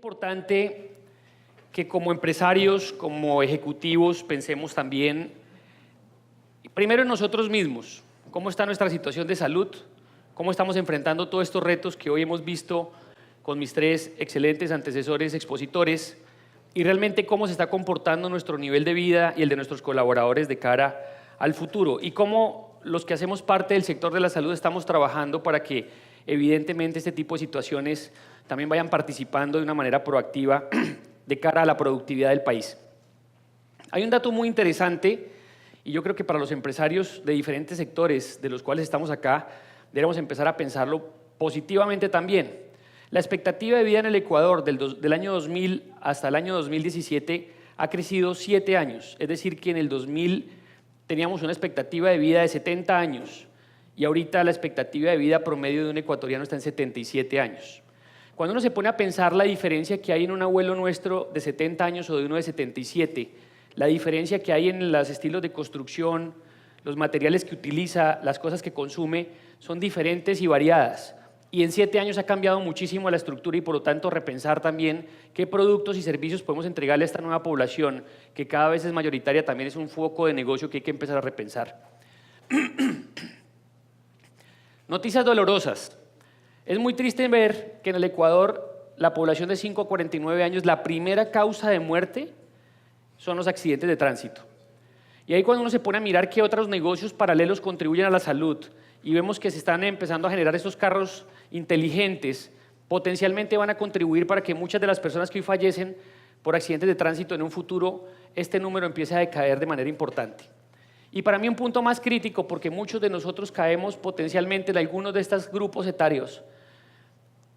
importante que como empresarios, como ejecutivos, pensemos también, primero en nosotros mismos, cómo está nuestra situación de salud, cómo estamos enfrentando todos estos retos que hoy hemos visto con mis tres excelentes antecesores expositores, y realmente cómo se está comportando nuestro nivel de vida y el de nuestros colaboradores de cara al futuro, y cómo los que hacemos parte del sector de la salud estamos trabajando para que evidentemente este tipo de situaciones también vayan participando de una manera proactiva de cara a la productividad del país. Hay un dato muy interesante, y yo creo que para los empresarios de diferentes sectores de los cuales estamos acá, debemos empezar a pensarlo positivamente también. La expectativa de vida en el Ecuador del año 2000 hasta el año 2017 ha crecido 7 años, es decir, que en el 2000 teníamos una expectativa de vida de 70 años y ahorita la expectativa de vida promedio de un ecuatoriano está en 77 años. Cuando uno se pone a pensar la diferencia que hay en un abuelo nuestro de 70 años o de uno de 77, la diferencia que hay en los estilos de construcción, los materiales que utiliza, las cosas que consume, son diferentes y variadas. Y en 7 años ha cambiado muchísimo la estructura y por lo tanto repensar también qué productos y servicios podemos entregarle a esta nueva población que cada vez es mayoritaria también es un foco de negocio que hay que empezar a repensar. Noticias dolorosas. Es muy triste ver que en el Ecuador la población de 5 a 49 años, la primera causa de muerte son los accidentes de tránsito. Y ahí cuando uno se pone a mirar qué otros negocios paralelos contribuyen a la salud y vemos que se están empezando a generar estos carros inteligentes, potencialmente van a contribuir para que muchas de las personas que hoy fallecen por accidentes de tránsito en un futuro, este número empiece a decaer de manera importante. Y para mí un punto más crítico, porque muchos de nosotros caemos potencialmente en algunos de estos grupos etarios.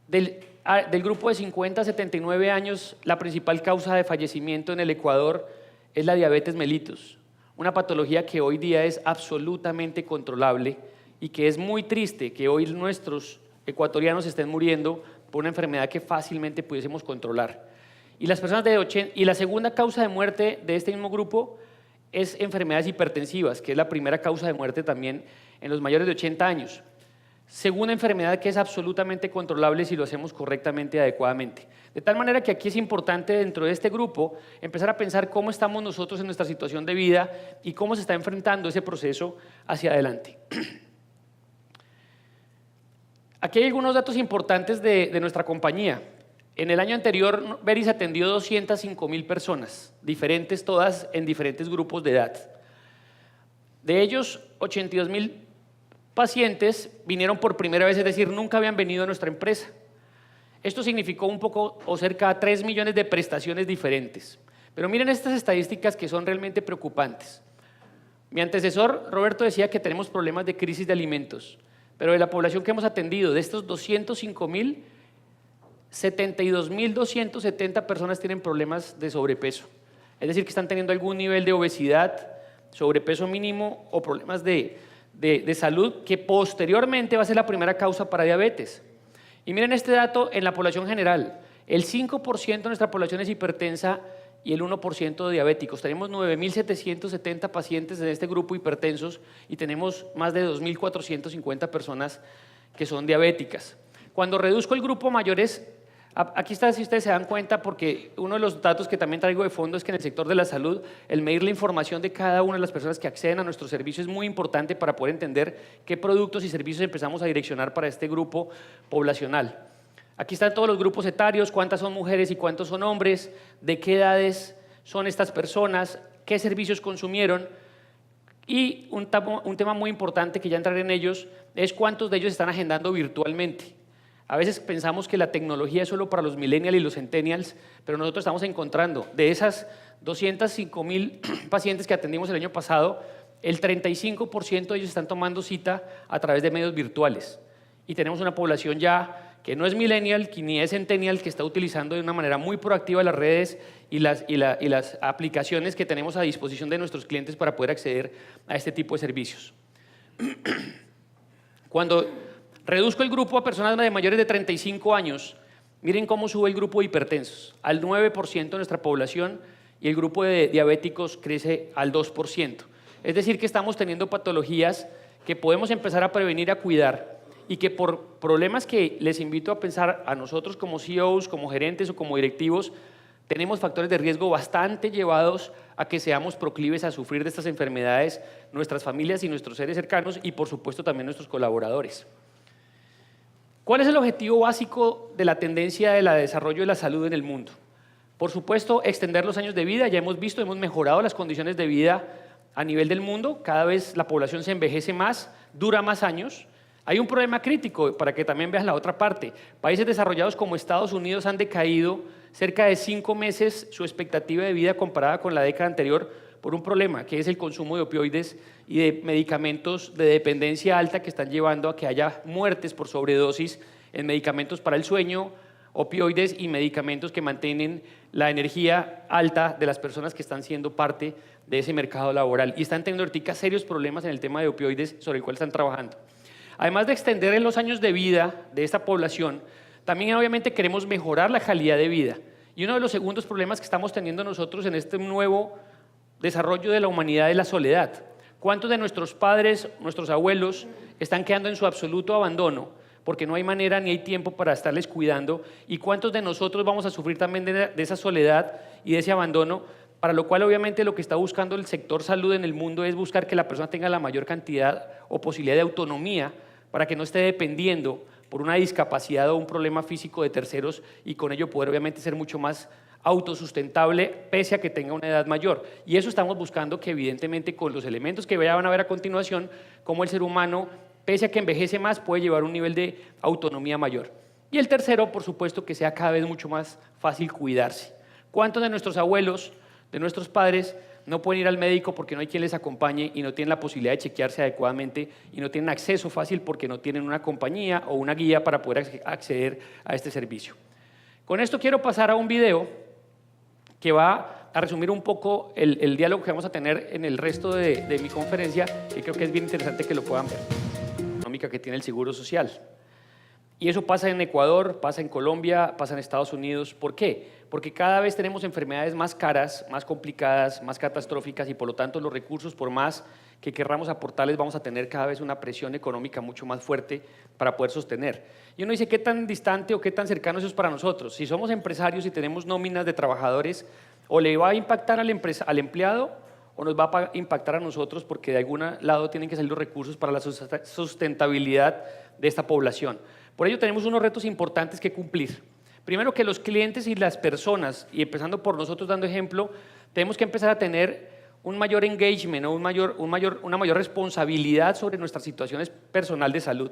Del grupo de 50 a 79 años, la principal causa de fallecimiento en el Ecuador es la diabetes mellitus, una patología que hoy día es absolutamente controlable y que es muy triste que hoy nuestros ecuatorianos estén muriendo por una enfermedad que fácilmente pudiésemos controlar. Y la segunda causa de muerte de este mismo grupo es enfermedades hipertensivas, que es la primera causa de muerte también en los mayores de 80 años. Segunda enfermedad que es absolutamente controlable si lo hacemos correctamente y adecuadamente. De tal manera que aquí es importante dentro de este grupo empezar a pensar cómo estamos nosotros en nuestra situación de vida y cómo se está enfrentando ese proceso hacia adelante. Aquí hay algunos datos importantes de nuestra compañía. En el año anterior, Veris atendió 205.000 personas, diferentes todas en diferentes grupos de edad. De ellos, 82.000 pacientes vinieron por primera vez, es decir, nunca habían venido a nuestra empresa. Esto significó un poco o cerca de 3 millones de prestaciones diferentes. Pero miren estas estadísticas que son realmente preocupantes. Mi antecesor, Roberto, decía que tenemos problemas de crisis de alimentos, pero de la población que hemos atendido, de estos 205.000, 72.270 personas tienen problemas de sobrepeso. Es decir, que están teniendo algún nivel de obesidad, sobrepeso mínimo o problemas de salud que posteriormente va a ser la primera causa para diabetes. Y miren este dato en la población general. El 5% de nuestra población es hipertensa y el 1% de diabéticos. Tenemos 9.770 pacientes en este grupo hipertensos y tenemos más de 2.450 personas que son diabéticas. Cuando reduzco el grupo mayores, aquí está, si ustedes se dan cuenta, porque uno de los datos que también traigo de fondo es que en el sector de la salud, el medir la información de cada una de las personas que acceden a nuestro servicio es muy importante para poder entender qué productos y servicios empezamos a direccionar para este grupo poblacional. Aquí están todos los grupos etarios, cuántas son mujeres y cuántos son hombres, de qué edades son estas personas, qué servicios consumieron. Y un tema muy importante que ya entraré en ellos es cuántos de ellos están agendando virtualmente. A veces pensamos que la tecnología es solo para los millennials y los centennials, pero nosotros estamos encontrando de esas 205.000 pacientes que atendimos el año pasado, el 35% de ellos están tomando cita a través de medios virtuales. Y tenemos una población ya que no es millennial, ni es centennial, que está utilizando de una manera muy proactiva las redes y las aplicaciones que tenemos a disposición de nuestros clientes para poder acceder a este tipo de servicios. Cuando reduzco el grupo a personas de mayores de 35 años, miren cómo sube el grupo de hipertensos, al 9% de nuestra población, y el grupo de diabéticos crece al 2%. Es decir, que estamos teniendo patologías que podemos empezar a prevenir, a cuidar, y que por problemas que les invito a pensar a nosotros como CEOs, como gerentes o como directivos, tenemos factores de riesgo bastante llevados a que seamos proclives a sufrir de estas enfermedades, nuestras familias y nuestros seres cercanos y por supuesto también nuestros colaboradores. ¿Cuál es el objetivo básico de la tendencia de desarrollo de la salud en el mundo? Por supuesto, extender los años de vida. Ya hemos visto, hemos mejorado las condiciones de vida a nivel del mundo. Cada vez la población se envejece más, dura más años. Hay un problema crítico, para que también veas la otra parte. Países desarrollados como Estados Unidos han decaído cerca de 5 meses su expectativa de vida comparada con la década anterior por un problema, que es el consumo de opioides y de medicamentos de dependencia alta que están llevando a que haya muertes por sobredosis en medicamentos para el sueño, opioides y medicamentos que mantienen la energía alta de las personas que están siendo parte de ese mercado laboral. Y están teniendo ahorita serios problemas en el tema de opioides sobre el cual están trabajando. Además de extender en los años de vida de esta población, también obviamente queremos mejorar la calidad de vida. Y uno de los segundos problemas que estamos teniendo nosotros en este nuevo desarrollo de la humanidad es la soledad. ¿Cuántos de nuestros padres, nuestros abuelos, están quedando en su absoluto abandono? Porque no hay manera ni hay tiempo para estarles cuidando. ¿Y cuántos de nosotros vamos a sufrir también de esa soledad y de ese abandono? Para lo cual obviamente lo que está buscando el sector salud en el mundo es buscar que la persona tenga la mayor cantidad o posibilidad de autonomía para que no esté dependiendo por una discapacidad o un problema físico de terceros y con ello poder obviamente ser mucho más autosustentable pese a que tenga una edad mayor. Y eso estamos buscando que evidentemente con los elementos que van a ver a continuación, como el ser humano, pese a que envejece más, puede llevar un nivel de autonomía mayor. Y el tercero, por supuesto, que sea cada vez mucho más fácil cuidarse. ¿Cuántos de nuestros abuelos, de nuestros padres, no pueden ir al médico porque no hay quien les acompañe y no tienen la posibilidad de chequearse adecuadamente y no tienen acceso fácil porque no tienen una compañía o una guía para poder acceder a este servicio? Con esto quiero pasar a un video que va a resumir un poco el diálogo que vamos a tener en el resto de mi conferencia, que creo que es bien interesante que lo puedan ver. Económica que tiene el Seguro Social. Y eso pasa en Ecuador, pasa en Colombia, pasa en Estados Unidos. ¿Por qué? Porque cada vez tenemos enfermedades más caras, más complicadas, más catastróficas y por lo tanto los recursos, por más que querramos aportarles, vamos a tener cada vez una presión económica mucho más fuerte para poder sostener. Y uno dice, ¿qué tan distante o qué tan cercano eso es para nosotros? Si somos empresarios y tenemos nóminas de trabajadores, o le va a impactar al empleado o nos va a impactar a nosotros porque de algún lado tienen que salir los recursos para la sustentabilidad de esta población. Por ello tenemos unos retos importantes que cumplir. Primero, que los clientes y las personas, y empezando por nosotros dando ejemplo, tenemos que empezar a tener un mayor engagement o una mayor responsabilidad sobre nuestras situaciones personal de salud.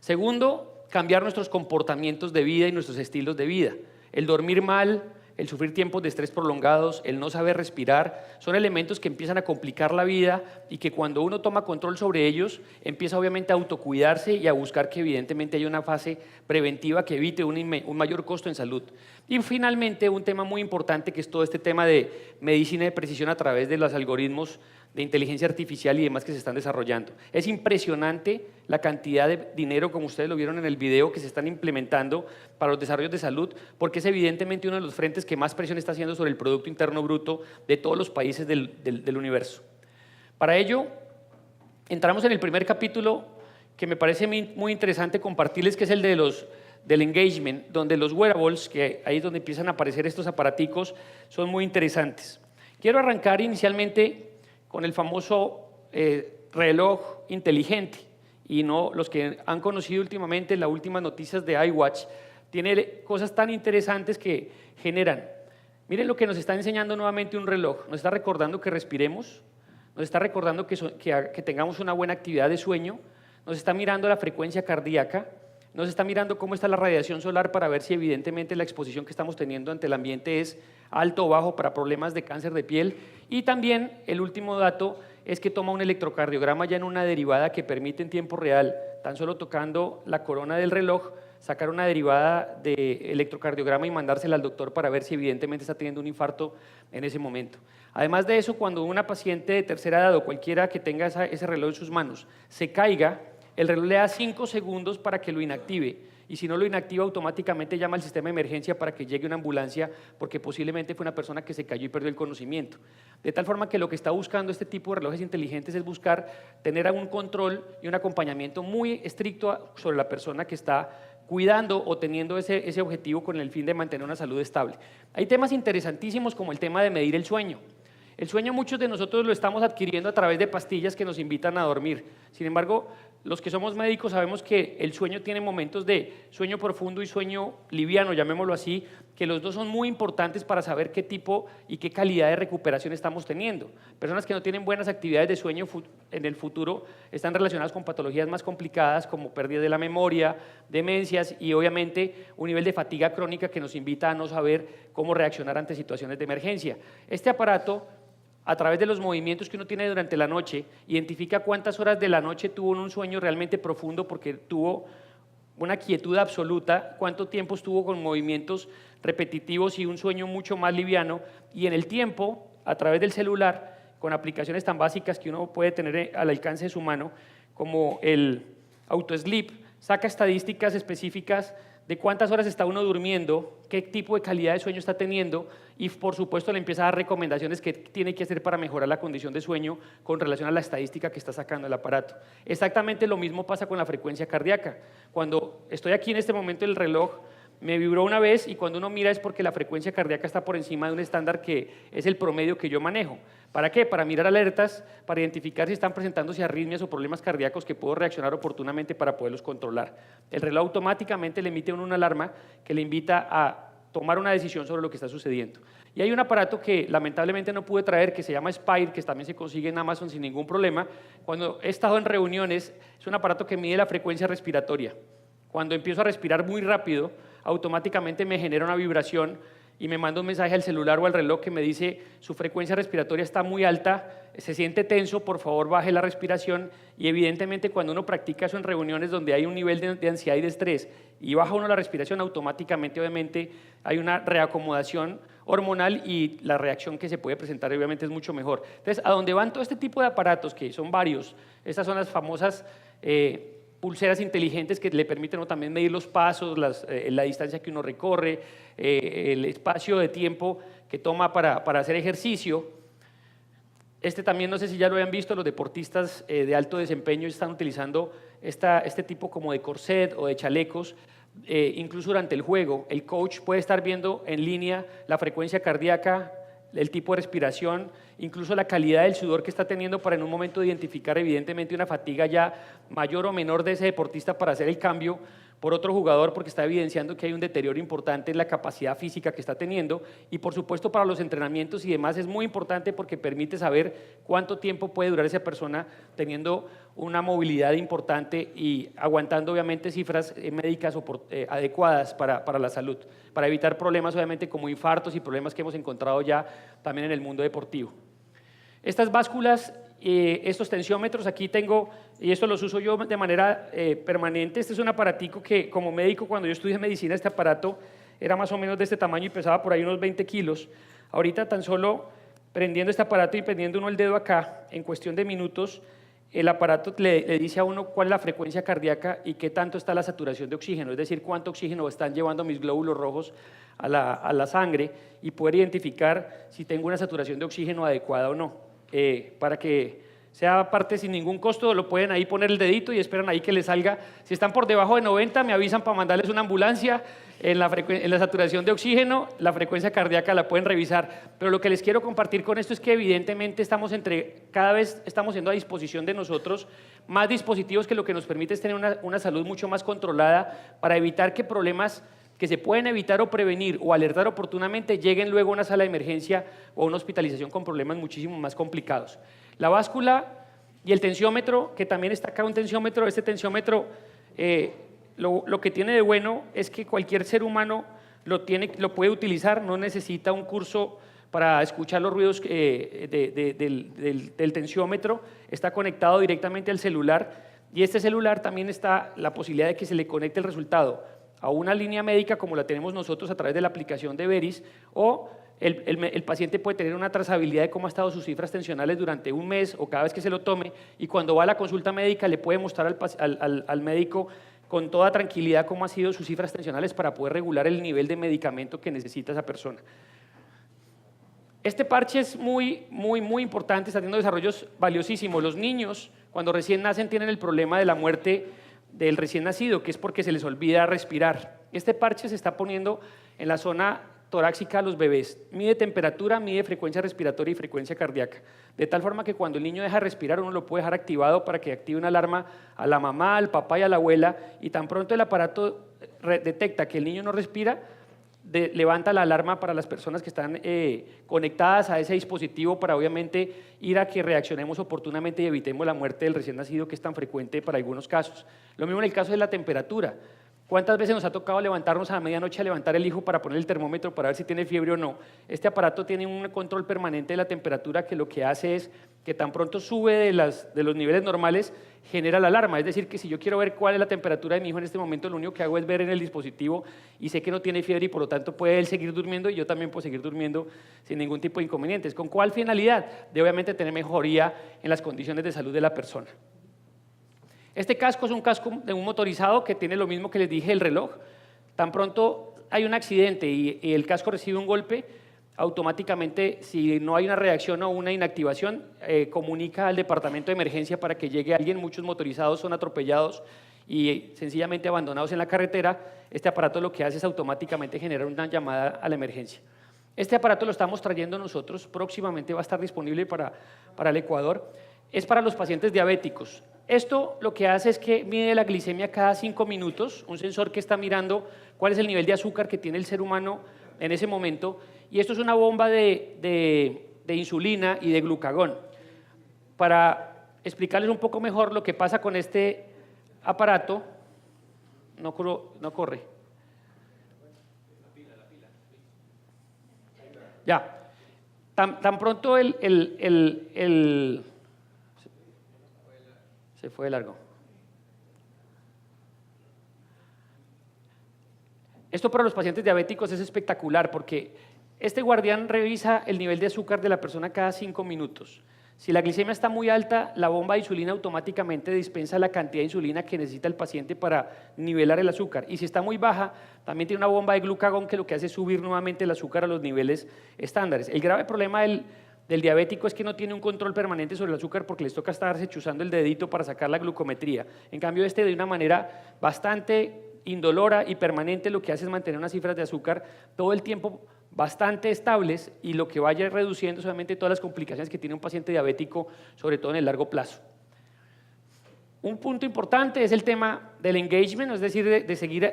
Segundo, cambiar nuestros comportamientos de vida y nuestros estilos de vida. El dormir mal, el sufrir tiempos de estrés prolongados, el no saber respirar, son elementos que empiezan a complicar la vida y que cuando uno toma control sobre ellos, empieza obviamente a autocuidarse y a buscar que evidentemente haya una fase preventiva que evite un mayor costo en salud. Y finalmente, un tema muy importante que es todo este tema de medicina de precisión a través de los algoritmos de inteligencia artificial y demás que se están desarrollando. Es impresionante la cantidad de dinero, como ustedes lo vieron en el video, que se están implementando para los desarrollos de salud, porque es evidentemente uno de los frentes que más presión está haciendo sobre el Producto Interno Bruto de todos los países del universo. Para ello, entramos en el primer capítulo que me parece muy interesante compartirles, que es el del engagement, donde los wearables, que ahí es donde empiezan a aparecer estos aparaticos, son muy interesantes. Quiero arrancar inicialmente con el famoso reloj inteligente, y no los que han conocido últimamente las últimas noticias de iWatch, tiene cosas tan interesantes que generan. Miren lo que nos está enseñando nuevamente un reloj, nos está recordando que respiremos, nos está recordando que tengamos una buena actividad de sueño, nos está mirando la frecuencia cardíaca, nos está mirando cómo está la radiación solar para ver si evidentemente la exposición que estamos teniendo ante el ambiente es alto o bajo para problemas de cáncer de piel. Y también el último dato es que toma un electrocardiograma ya en una derivada que permite en tiempo real, tan solo tocando la corona del reloj, sacar una derivada de electrocardiograma y mandársela al doctor para ver si evidentemente está teniendo un infarto en ese momento. Además de eso, cuando una paciente de tercera edad o cualquiera que tenga ese reloj en sus manos se caiga, el reloj le da 5 segundos para que lo inactive y si no lo inactiva automáticamente llama al sistema de emergencia para que llegue una ambulancia porque posiblemente fue una persona que se cayó y perdió el conocimiento. De tal forma que lo que está buscando este tipo de relojes inteligentes es buscar tener un control y un acompañamiento muy estricto sobre la persona que está cuidando o teniendo ese objetivo con el fin de mantener una salud estable. Hay temas interesantísimos como el tema de medir el sueño. El sueño muchos de nosotros lo estamos adquiriendo a través de pastillas que nos invitan a dormir. Sin embargo, los que somos médicos sabemos que el sueño tiene momentos de sueño profundo y sueño liviano, llamémoslo así, que los dos son muy importantes para saber qué tipo y qué calidad de recuperación estamos teniendo. Personas que no tienen buenas actividades de sueño en el futuro están relacionadas con patologías más complicadas como pérdida de la memoria, demencias y obviamente un nivel de fatiga crónica que nos invita a no saber cómo reaccionar ante situaciones de emergencia. Este aparato, a través de los movimientos que uno tiene durante la noche, identifica cuántas horas de la noche tuvo un sueño realmente profundo porque tuvo una quietud absoluta, cuánto tiempo estuvo con movimientos repetitivos y un sueño mucho más liviano, y en el tiempo, a través del celular, con aplicaciones tan básicas que uno puede tener al alcance de su mano, como el AutoSleep, saca estadísticas específicas de cuántas horas está uno durmiendo, qué tipo de calidad de sueño está teniendo y por supuesto le empieza a dar recomendaciones que tiene que hacer para mejorar la condición de sueño con relación a la estadística que está sacando el aparato. Exactamente lo mismo pasa con la frecuencia cardíaca. Cuando estoy aquí en este momento el reloj me vibró una vez y cuando uno mira es porque la frecuencia cardíaca está por encima de un estándar que es el promedio que yo manejo. ¿Para qué? Para mirar alertas, para identificar si están presentándose arritmias o problemas cardíacos que puedo reaccionar oportunamente para poderlos controlar. El reloj automáticamente le emite una alarma que le invita a tomar una decisión sobre lo que está sucediendo. Y hay un aparato que lamentablemente no pude traer que se llama Spire, que también se consigue en Amazon sin ningún problema. Cuando he estado en reuniones, es un aparato que mide la frecuencia respiratoria. Cuando empiezo a respirar muy rápido, automáticamente me genera una vibración y me manda un mensaje al celular o al reloj que me dice su frecuencia respiratoria está muy alta, se siente tenso, por favor baje la respiración, y evidentemente cuando uno practica eso en reuniones donde hay un nivel de ansiedad y de estrés y baja uno la respiración, automáticamente obviamente hay una reacomodación hormonal y la reacción que se puede presentar obviamente es mucho mejor. Entonces, a donde van todo este tipo de aparatos, que son varios, estas son las famosas pulseras inteligentes que le permiten también medir los pasos, la distancia que uno recorre, el espacio de tiempo que toma para hacer ejercicio. Este también, no sé si ya lo habían visto, los deportistas de alto desempeño están utilizando este tipo como de corset o de chalecos, incluso durante el juego. El coach puede estar viendo en línea la frecuencia cardíaca, el tipo de respiración, incluso la calidad del sudor que está teniendo para en un momento identificar evidentemente una fatiga ya mayor o menor de ese deportista para hacer el cambio por otro jugador, porque está evidenciando que hay un deterioro importante en la capacidad física que está teniendo, y por supuesto para los entrenamientos y demás es muy importante porque permite saber cuánto tiempo puede durar esa persona teniendo una movilidad importante y aguantando obviamente cifras médicas adecuadas para la salud, para evitar problemas obviamente como infartos y problemas que hemos encontrado ya también en el mundo deportivo. Estas básculas, estos tensiómetros, aquí tengo, y esto los uso yo de manera permanente. Este es un aparatico que como médico, cuando yo estudié medicina, este aparato era más o menos de este tamaño y pesaba por ahí unos 20 kilos. Ahorita tan solo prendiendo este aparato y prendiendo uno el dedo acá, en cuestión de minutos, el aparato le dice a uno cuál es la frecuencia cardíaca y qué tanto está la saturación de oxígeno, es decir, cuánto oxígeno están llevando mis glóbulos rojos a la sangre, y poder identificar si tengo una saturación de oxígeno adecuada o no. Para que sea parte sin ningún costo, lo pueden ahí poner el dedito y esperan ahí que les salga. Si están por debajo de 90, me avisan para mandarles una ambulancia. En la saturación de oxígeno, la frecuencia cardíaca la pueden revisar. Pero lo que les quiero compartir con esto es que evidentemente cada vez estamos siendo a disposición de nosotros más dispositivos que lo que nos permite es tener una salud mucho más controlada para evitar que problemas que se pueden evitar o prevenir o alertar oportunamente lleguen luego a una sala de emergencia o a una hospitalización con problemas muchísimo más complicados. La báscula y el tensiómetro, que también está acá un tensiómetro. Este tensiómetro lo que tiene de bueno es que cualquier ser humano lo puede utilizar, no necesita un curso para escuchar los ruidos del tensiómetro, está conectado directamente al celular, y este celular también está la posibilidad de que se le conecte el resultado a una línea médica como la tenemos nosotros a través de la aplicación de Veris, o el paciente puede tener una trazabilidad de cómo han estado sus cifras tensionales durante un mes o cada vez que se lo tome, y cuando va a la consulta médica le puede mostrar al médico con toda tranquilidad cómo han sido sus cifras tensionales para poder regular el nivel de medicamento que necesita esa persona. Este parche es muy importante, está teniendo desarrollos valiosísimos. Los niños, cuando recién nacen, tienen el problema de la muerte del recién nacido, que es porque se les olvida respirar. Este parche se está poniendo en la zona torácica a los bebés. Mide temperatura, mide frecuencia respiratoria y frecuencia cardíaca. De tal forma que cuando el niño deja de respirar, uno lo puede dejar activado para que active una alarma a la mamá, al papá y a la abuela, y tan pronto el aparato detecta que el niño no respira, levanta la alarma para las personas que están conectadas a ese dispositivo para obviamente ir a que reaccionemos oportunamente y evitemos la muerte del recién nacido, que es tan frecuente para algunos casos. Lo mismo en el caso de la temperatura. ¿Cuántas veces nos ha tocado levantarnos a la medianoche a levantar el hijo para poner el termómetro para ver si tiene fiebre o no? Este aparato tiene un control permanente de la temperatura que lo que hace es que tan pronto sube de los niveles normales, genera la alarma. Es decir, que si yo quiero ver cuál es la temperatura de mi hijo en este momento, lo único que hago es ver en el dispositivo y sé que no tiene fiebre y por lo tanto puede él seguir durmiendo y yo también puedo seguir durmiendo sin ningún tipo de inconvenientes. ¿Con cuál finalidad? De obviamente tener mejoría en las condiciones de salud de la persona. Este casco es un casco de un motorizado que tiene lo mismo que les dije, el reloj. Tan pronto hay un accidente y el casco recibe un golpe, automáticamente, si no hay una reacción o una inactivación, comunica al departamento de emergencia para que llegue alguien. Muchos motorizados son atropellados y sencillamente abandonados en la carretera. Este aparato lo que hace es automáticamente generar una llamada a la emergencia. Este aparato lo estamos trayendo nosotros, próximamente va a estar disponible para el Ecuador. Es para los pacientes diabéticos. Esto lo que hace es que mide la glicemia cada 5 minutos, un sensor que está mirando cuál es el nivel de azúcar que tiene el ser humano en ese momento, y esto es una bomba de insulina y de glucagón. Para explicarles un poco mejor lo que pasa con este aparato, no corre. Ya, tan pronto se fue de largo. Esto para los pacientes diabéticos es espectacular porque este guardián revisa el nivel de azúcar de la persona cada 5 minutos. Si la glicemia está muy alta, la bomba de insulina automáticamente dispensa la cantidad de insulina que necesita el paciente para nivelar el azúcar. Y si está muy baja, también tiene una bomba de glucagón que lo que hace es subir nuevamente el azúcar a los niveles estándares. El grave problema del diabético es que no tiene un control permanente sobre el azúcar porque les toca estarse chuzando el dedito para sacar la glucometría. En cambio, de una manera bastante indolora y permanente lo que hace es mantener unas cifras de azúcar todo el tiempo bastante estables y lo que vaya reduciendo solamente todas las complicaciones que tiene un paciente diabético, sobre todo en el largo plazo. Un punto importante es el tema del engagement, es decir, de seguir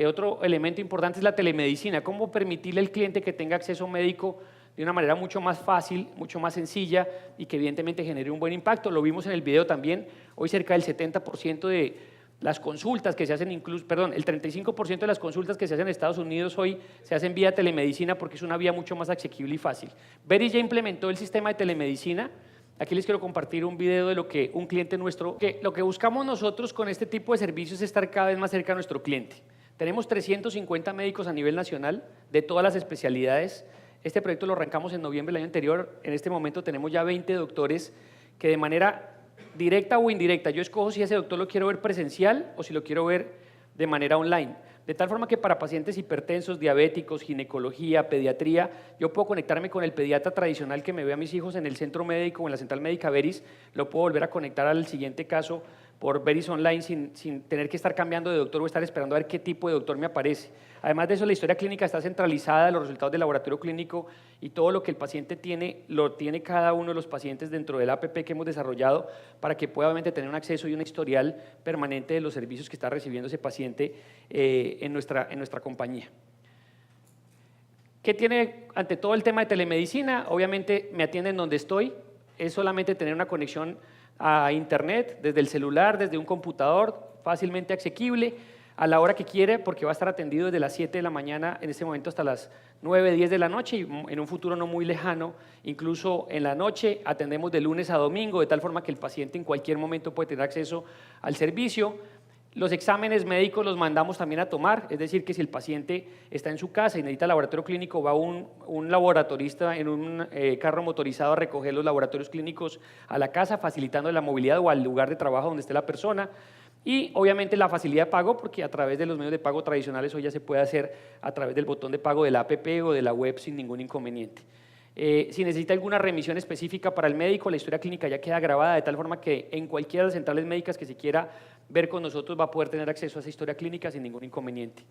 otro elemento importante es la telemedicina, cómo permitirle al cliente que tenga acceso médico de una manera mucho más fácil, mucho más sencilla y que evidentemente genere un buen impacto. Lo vimos en el video también, hoy cerca del 70% de las consultas que se hacen, el 35% de las consultas que se hacen en Estados Unidos hoy se hacen vía telemedicina porque es una vía mucho más asequible y fácil. Veris ya implementó el sistema de telemedicina. Aquí les quiero compartir un video de lo que un cliente nuestro, lo que buscamos nosotros con este tipo de servicios es estar cada vez más cerca de nuestro cliente. Tenemos 350 médicos a nivel nacional de todas las especialidades. Este proyecto lo arrancamos en noviembre del año anterior. En este momento tenemos ya 20 doctores que de manera directa o indirecta, yo escojo si ese doctor lo quiero ver presencial o si lo quiero ver de manera online. De tal forma que para pacientes hipertensos, diabéticos, ginecología, pediatría, yo puedo conectarme con el pediatra tradicional que me ve a mis hijos en el centro médico o en la central médica Veris, lo puedo volver a conectar al siguiente caso por Veris Online sin tener que estar cambiando de doctor o estar esperando a ver qué tipo de doctor me aparece. Además de eso, la historia clínica está centralizada, los resultados del laboratorio clínico y todo lo que el paciente tiene, lo tiene cada uno de los pacientes dentro del APP que hemos desarrollado para que pueda obviamente tener un acceso y un historial permanente de los servicios que está recibiendo ese paciente en nuestra compañía. ¿Qué tiene ante todo el tema de telemedicina? Obviamente me atienden donde estoy, es solamente tener una conexión a internet, desde el celular, desde un computador, fácilmente asequible, a la hora que quiere, porque va a estar atendido desde las 7 de la mañana en este momento hasta las 9, 10 de la noche y en un futuro no muy lejano, incluso en la noche atendemos de lunes a domingo, de tal forma que el paciente en cualquier momento puede tener acceso al servicio. Los exámenes médicos los mandamos también a tomar, es decir, que si el paciente está en su casa y necesita laboratorio clínico, va un laboratorista en un carro motorizado a recoger los laboratorios clínicos a la casa, facilitando la movilidad o al lugar de trabajo donde esté la persona. Y obviamente la facilidad de pago, porque a través de los medios de pago tradicionales hoy ya se puede hacer a través del botón de pago de la app o de la web sin ningún inconveniente. Si necesita alguna remisión específica para el médico, la historia clínica ya queda grabada de tal forma que en cualquiera de las centrales médicas que se quiera ver con nosotros va a poder tener acceso a esa historia clínica sin ningún inconveniente.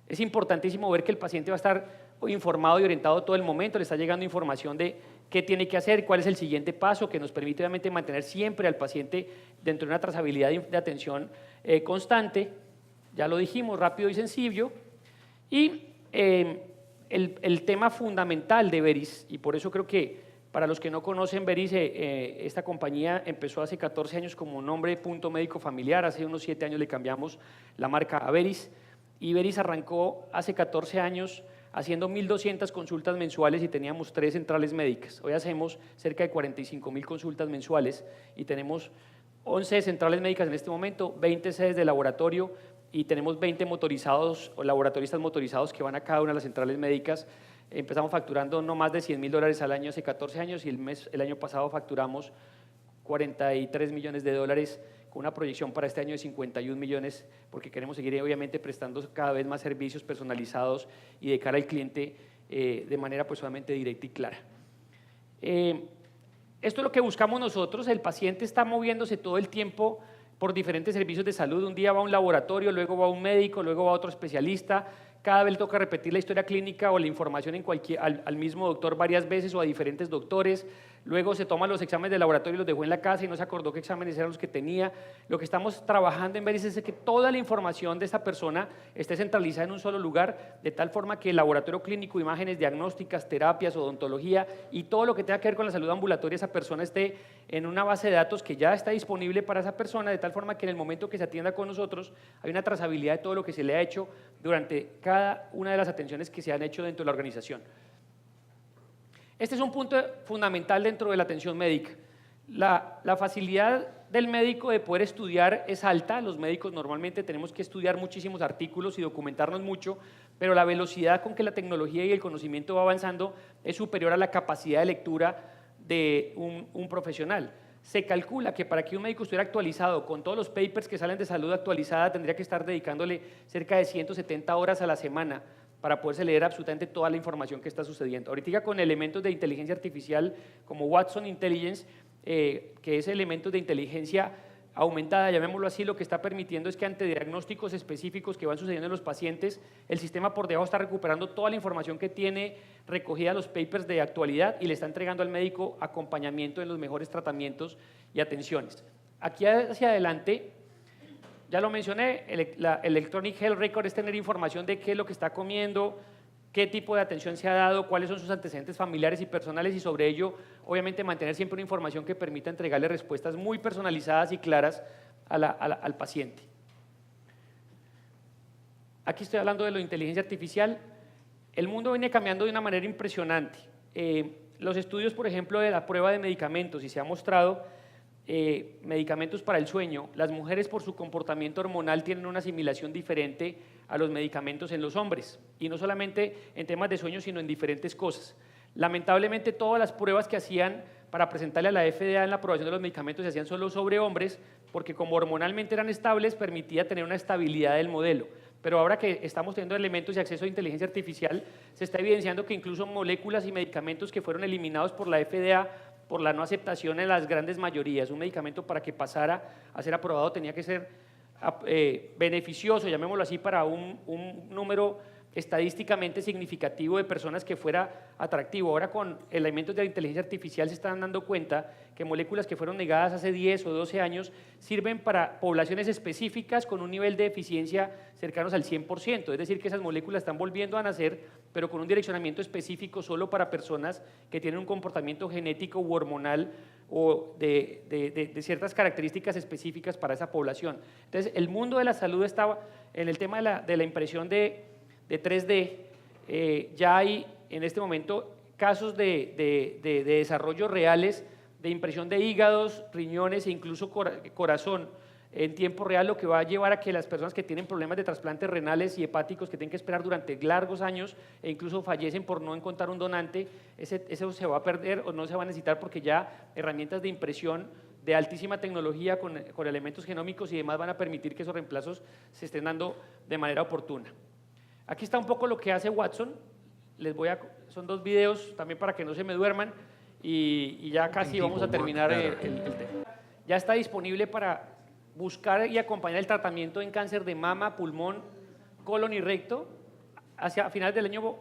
Es importantísimo ver que el paciente va a estar informado y orientado todo el momento, le está llegando información de qué tiene que hacer, cuál es el siguiente paso, que nos permite obviamente mantener siempre al paciente dentro de una trazabilidad de atención constante, ya lo dijimos, rápido y sencillo. Y el tema fundamental de Veris, y por eso creo que para los que no conocen Veris, esta compañía empezó hace 14 años como nombre Punto Médico Familiar, hace unos 7 años le cambiamos la marca a Veris, y Veris arrancó hace 14 años haciendo 1.200 consultas mensuales y teníamos 3 centrales médicas. Hoy hacemos cerca de 45.000 consultas mensuales y tenemos 11 centrales médicas en este momento, 20 sedes de laboratorio y tenemos 20 motorizados o laboratoristas motorizados que van a cada una de las centrales médicas. Empezamos facturando no más de $100.000 al año hace 14 años y el año pasado facturamos $43 millones con una proyección para este año de 51 millones, porque queremos seguir obviamente prestando cada vez más servicios personalizados y de cara al cliente de manera pues solamente directa y clara. Esto es lo que buscamos nosotros. El paciente está moviéndose todo el tiempo por diferentes servicios de salud. Un día va a un laboratorio, luego va a un médico, luego va a otro especialista. Cada vez le toca repetir la historia clínica o la información al mismo doctor varias veces o a diferentes doctores. Luego se toman los exámenes de laboratorio y los dejó en la casa y no se acordó qué exámenes eran los que tenía. Lo que estamos trabajando en Veris es que toda la información de esta persona esté centralizada en un solo lugar, de tal forma que el laboratorio clínico, imágenes diagnósticas, terapias, odontología y todo lo que tenga que ver con la salud ambulatoria de esa persona esté en una base de datos que ya está disponible para esa persona, de tal forma que en el momento que se atienda con nosotros hay una trazabilidad de todo lo que se le ha hecho durante cada una de las atenciones que se han hecho dentro de la organización. Este es un punto fundamental dentro de la atención médica. La facilidad del médico de poder estudiar es alta. Los médicos normalmente tenemos que estudiar muchísimos artículos y documentarnos mucho, pero la velocidad con que la tecnología y el conocimiento va avanzando es superior a la capacidad de lectura de un profesional. Se calcula que para que un médico estuviera actualizado con todos los papers que salen de salud actualizada tendría que estar dedicándole cerca de 170 horas a la semana para poderse leer absolutamente toda la información que está sucediendo. Ahorita con elementos de inteligencia artificial como Watson Intelligence, que es elementos de inteligencia aumentada, llamémoslo así, lo que está permitiendo es que ante diagnósticos específicos que van sucediendo en los pacientes, el sistema por debajo está recuperando toda la información que tiene recogida los papers de actualidad y le está entregando al médico acompañamiento en los mejores tratamientos y atenciones. Aquí hacia adelante, ya lo mencioné, la Electronic Health Record es tener información de qué es lo que está comiendo, qué tipo de atención se ha dado, cuáles son sus antecedentes familiares y personales y sobre ello, obviamente, mantener siempre una información que permita entregarle respuestas muy personalizadas y claras al paciente. Aquí estoy hablando de la inteligencia artificial. El mundo viene cambiando de una manera impresionante. Los estudios, por ejemplo, de la prueba de medicamentos, y se ha mostrado medicamentos para el sueño, las mujeres por su comportamiento hormonal tienen una asimilación diferente a los medicamentos en los hombres, y no solamente en temas de sueño, sino en diferentes cosas. Lamentablemente todas las pruebas que hacían para presentarle a la FDA en la aprobación de los medicamentos se hacían solo sobre hombres, porque como hormonalmente eran estables, permitía tener una estabilidad del modelo. Pero ahora que estamos teniendo elementos y acceso a inteligencia artificial, se está evidenciando que incluso moléculas y medicamentos que fueron eliminados por la FDA por la no aceptación en las grandes mayorías, un medicamento para que pasara a ser aprobado tenía que ser beneficioso, llamémoslo así, para un número estadísticamente significativo de personas que fuera atractivo. Ahora con elementos de la inteligencia artificial se están dando cuenta que moléculas que fueron negadas hace 10 o 12 años sirven para poblaciones específicas con un nivel de eficiencia cercanos al 100%, es decir, que esas moléculas están volviendo a nacer, pero con un direccionamiento específico solo para personas que tienen un comportamiento genético u hormonal o de ciertas características específicas para esa población. Entonces, el mundo de la salud estaba en el tema de la impresión de 3D, ya hay en este momento casos de desarrollo reales de impresión de hígados, riñones e incluso corazón en tiempo real, lo que va a llevar a que las personas que tienen problemas de trasplantes renales y hepáticos que tienen que esperar durante largos años e incluso fallecen por no encontrar un donante, eso se va a perder o no se va a necesitar porque ya herramientas de impresión de altísima tecnología con elementos genómicos y demás van a permitir que esos reemplazos se estén dando de manera oportuna. Aquí está un poco lo que hace Watson. Son 2 videos también para que no se me duerman y ya casi vamos a terminar el tema. Ya está disponible para buscar y acompañar el tratamiento en cáncer de mama, pulmón, colon y recto. Hacia finales del año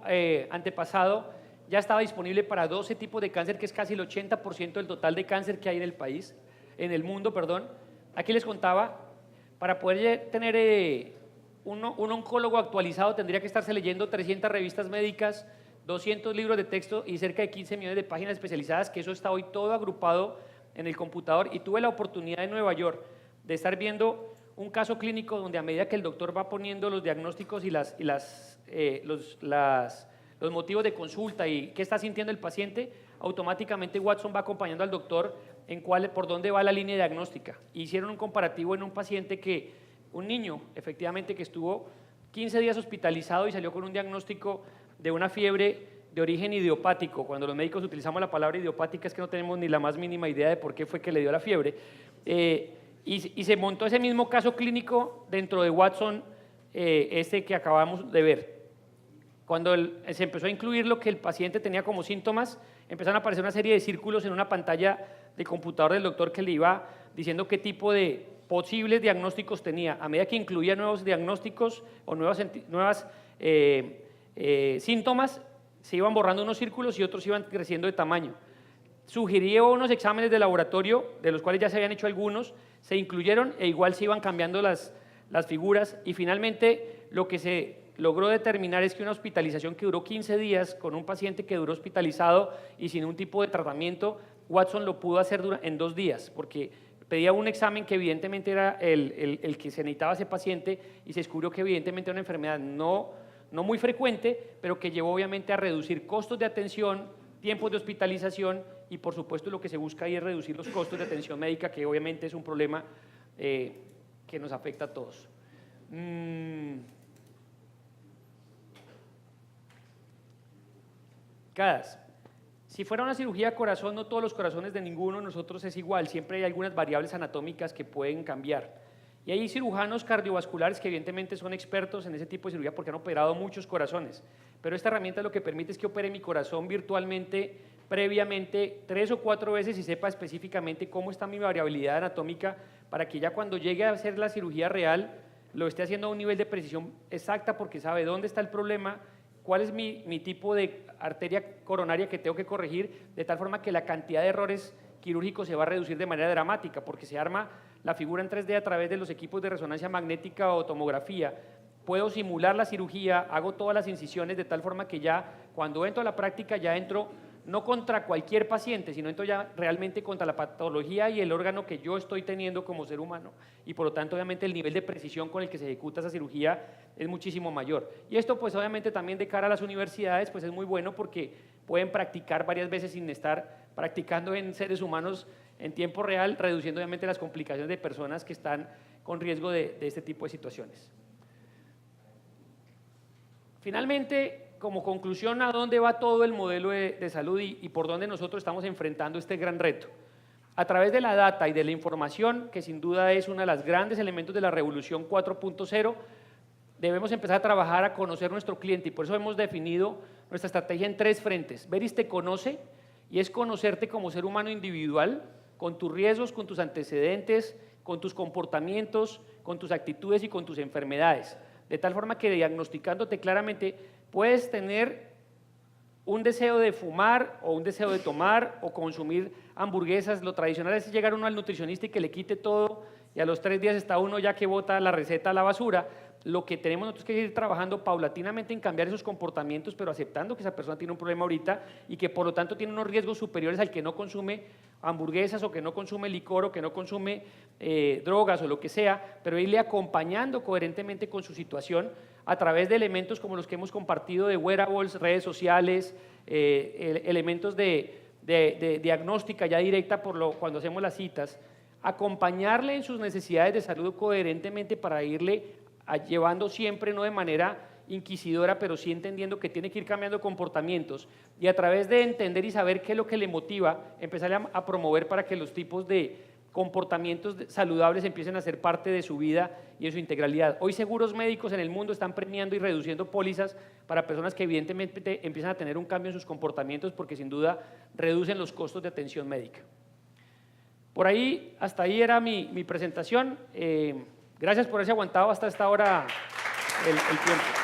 antepasado ya estaba disponible para 12 tipos de cáncer, que es casi el 80% del total de cáncer que hay en el país, en el mundo, perdón. Aquí les contaba, para poder tener un oncólogo actualizado tendría que estarse leyendo 300 revistas médicas, 200 libros de texto y cerca de 15 millones de páginas especializadas, que eso está hoy todo agrupado en el computador. Y tuve la oportunidad en Nueva York de estar viendo un caso clínico donde a medida que el doctor va poniendo los diagnósticos y los motivos de consulta y qué está sintiendo el paciente, automáticamente Watson va acompañando al doctor por dónde va la línea diagnóstica. Hicieron un comparativo en un paciente un niño, efectivamente, que estuvo 15 días hospitalizado y salió con un diagnóstico de una fiebre de origen idiopático. Cuando los médicos utilizamos la palabra idiopática es que no tenemos ni la más mínima idea de por qué fue que le dio la fiebre. Y se montó ese mismo caso clínico dentro de Watson, que acabamos de ver. Cuando se empezó a incluir lo que el paciente tenía como síntomas, empezaron a aparecer una serie de círculos en una pantalla de computador del doctor que le iba diciendo qué tipo de posibles diagnósticos tenía. A medida que incluía nuevos diagnósticos o nuevas síntomas, se iban borrando unos círculos y otros iban creciendo de tamaño. Sugirió unos exámenes de laboratorio, de los cuales ya se habían hecho algunos, se incluyeron e igual se iban cambiando las figuras y finalmente lo que se logró determinar es que una hospitalización que duró 15 días con un paciente que duró hospitalizado y sin un tipo de tratamiento, Watson lo pudo hacer en 2 días, porque pedía un examen que evidentemente era el que se necesitaba ese paciente y se descubrió que evidentemente era una enfermedad no muy frecuente, pero que llevó obviamente a reducir costos de atención, tiempos de hospitalización y por supuesto lo que se busca ahí es reducir los costos de atención médica, que obviamente es un problema que nos afecta a todos. Si fuera una cirugía de corazón, no todos los corazones de ninguno de nosotros es igual, siempre hay algunas variables anatómicas que pueden cambiar. Y hay cirujanos cardiovasculares que evidentemente son expertos en ese tipo de cirugía porque han operado muchos corazones, pero esta herramienta lo que permite es que opere mi corazón virtualmente, previamente, 3 o 4 veces y sepa específicamente cómo está mi variabilidad anatómica para que ya cuando llegue a hacer la cirugía real lo esté haciendo a un nivel de precisión exacta porque sabe dónde está el problema, cuál es mi tipo de arteria coronaria que tengo que corregir, de tal forma que la cantidad de errores quirúrgicos se va a reducir de manera dramática, porque se arma la figura en 3D a través de los equipos de resonancia magnética o tomografía. Puedo simular la cirugía, hago todas las incisiones de tal forma que ya cuando entro a la práctica ya entro no contra cualquier paciente, sino entro ya realmente contra la patología y el órgano que yo estoy teniendo como ser humano y por lo tanto obviamente el nivel de precisión con el que se ejecuta esa cirugía es muchísimo mayor. Y esto pues obviamente también de cara a las universidades pues es muy bueno porque pueden practicar varias veces sin estar practicando en seres humanos en tiempo real, reduciendo obviamente las complicaciones de personas que están con riesgo de este tipo de situaciones. Finalmente, como conclusión, ¿a dónde va todo el modelo de salud y por dónde nosotros estamos enfrentando este gran reto? A través de la data y de la información, que sin duda es uno de los grandes elementos de la revolución 4.0, debemos empezar a trabajar a conocer nuestro cliente y por eso hemos definido nuestra estrategia en 3 frentes. Veris te conoce y es conocerte como ser humano individual, con tus riesgos, con tus antecedentes, con tus comportamientos, con tus actitudes y con tus enfermedades. De tal forma que diagnosticándote claramente puedes tener un deseo de fumar o un deseo de tomar o consumir hamburguesas. Lo tradicional es llegar uno al nutricionista y que le quite todo y a los 3 días está uno ya que bota la receta a la basura. Lo que tenemos nosotros que ir trabajando paulatinamente en cambiar esos comportamientos, pero aceptando que esa persona tiene un problema ahorita y que por lo tanto tiene unos riesgos superiores al que no consume hamburguesas o que no consume licor o que no consume drogas o lo que sea, pero irle acompañando coherentemente con su situación a través de elementos como los que hemos compartido de wearables, redes sociales, elementos de diagnóstica ya directa cuando hacemos las citas, acompañarle en sus necesidades de salud coherentemente para irle llevando siempre, no de manera inquisidora, pero sí entendiendo que tiene que ir cambiando comportamientos y a través de entender y saber qué es lo que le motiva, empezar a promover para que los tipos de comportamientos saludables empiecen a ser parte de su vida y de su integralidad. Hoy seguros médicos en el mundo están premiando y reduciendo pólizas para personas que evidentemente empiezan a tener un cambio en sus comportamientos porque sin duda reducen los costos de atención médica. Por ahí, hasta ahí era mi presentación. Gracias por haberse aguantado hasta esta hora el tiempo.